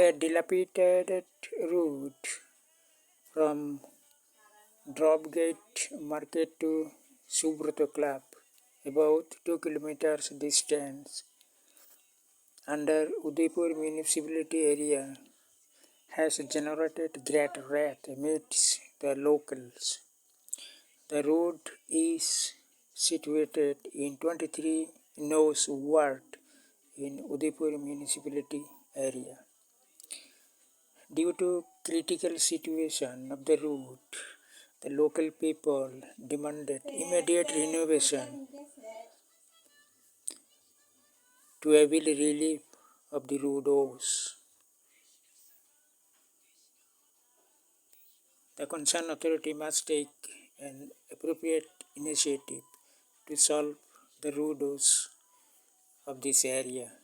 A dilapidated route from Dropgate Market to Subrata Club, about 2 kilometers distance under Udaipur Municipality area, has generated great wrath amidst the locals. The road is situated in 23 Nose Ward in Udaipur Municipality area. Due to critical situation of the route, the local people demanded immediate renovation to avail relief of the road woes. The concerned authority must take an appropriate initiative to solve the road woes of this area.